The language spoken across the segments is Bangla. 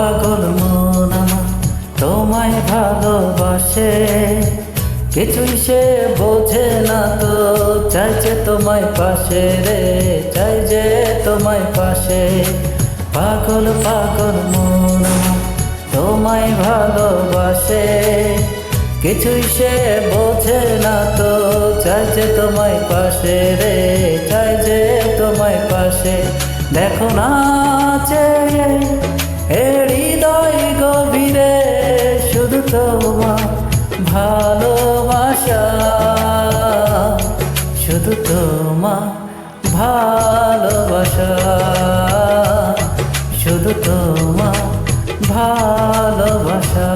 পাগল মন আমার তোমায় ভালোবাসে, কিছুই সে বোঝে না তো, চাই যে তোমায় পাশে রে, চাই যে তোমায় পাশে। পাগল পাগল মন আমার তোমায় ভালোবাসে, কিছুই সে বোঝে না তো, চাই যে তোমায় পাশে রে, চাই যে তোমায় পাশে। দেখো না চেয়ে এ হৃদয় গভীরে, শুধু তোমার ভালোবাসা, শুধু তোমার ভালোবাসা, শুধু তোমার ভালোবাসা।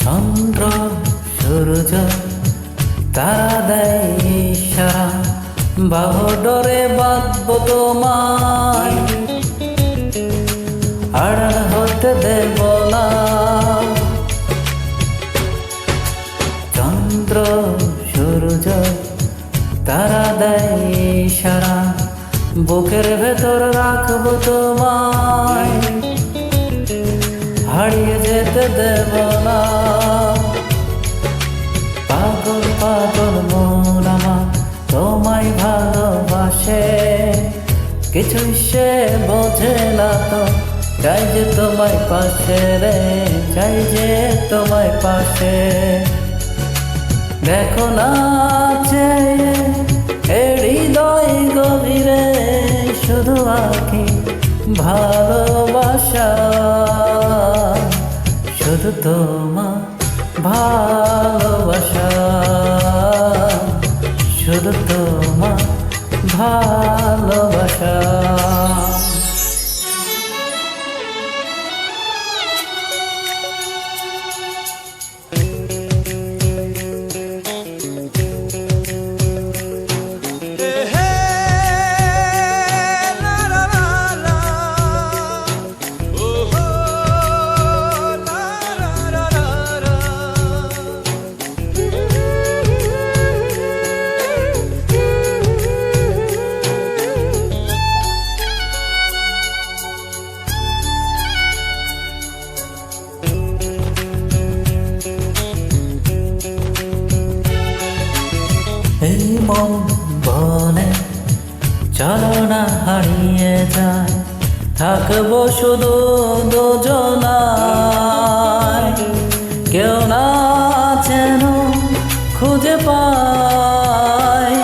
চন্দ্র সূর্য তারা দেয় ইশারা, বাহুডোরে বাঁধব তোমায়, আড়াল হতে দেব না। চন্দ্র সূর্য তারা দেয় ইশারা, বুকের ভেতর রাখব তোমায়, হারিয়ে যেতে দেব না। পাগল পাগল মন আমার তোমায় ভালোবাসে, কিছুই সে বোঝে না তো, চাই যে তোমায় পাশে রে, চাই যে তোমায় পাশে। দেখো না চেয়ে এ হৃদয় গভীরে, শুধু আঁকি ভালোবাসা, শুধু তোমার ভালোবাসা, শুধু তোমার ভালোবাসা। এই মন বলে চলো না হারিয়ে যায়, থাকবো শুধু দুজনায়, কেউ না যেন খুঁজে পায়।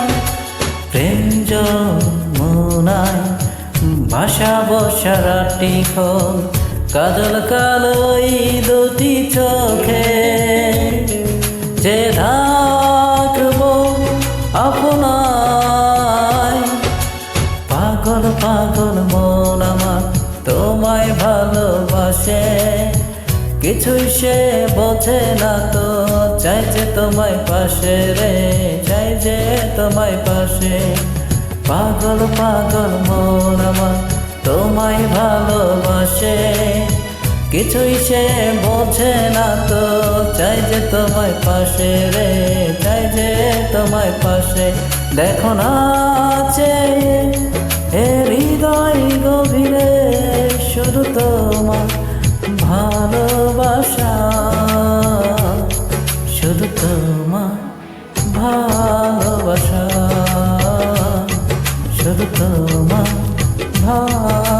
প্রেম যমুনায় ভাসাবো সারাটি ক্ষণ, কাজল কালো এই দুটি চোখে, যে থাকবো আপনায়। পাগল পাগল মন আমার তোমায় ভালোবাসে, কিছুই সে বোঝে না তো, চাই যে তোমায় পাশে রে, চাই যে তোমায় পাশে। পাগল পাগল মন আমার তোমায় ভালোবাসে, কিছুই সে বোঝে না তো, চাই যে তোমায় পাশে রে, চাই যে তোমায় পাশে। দেখো না চেয়ে এ হৃদয় গভীরে, শুধু তোমার ভালোবাসা, শুধু তোমার ভালোবাসা, শুধু তোমার ভালোবাসা।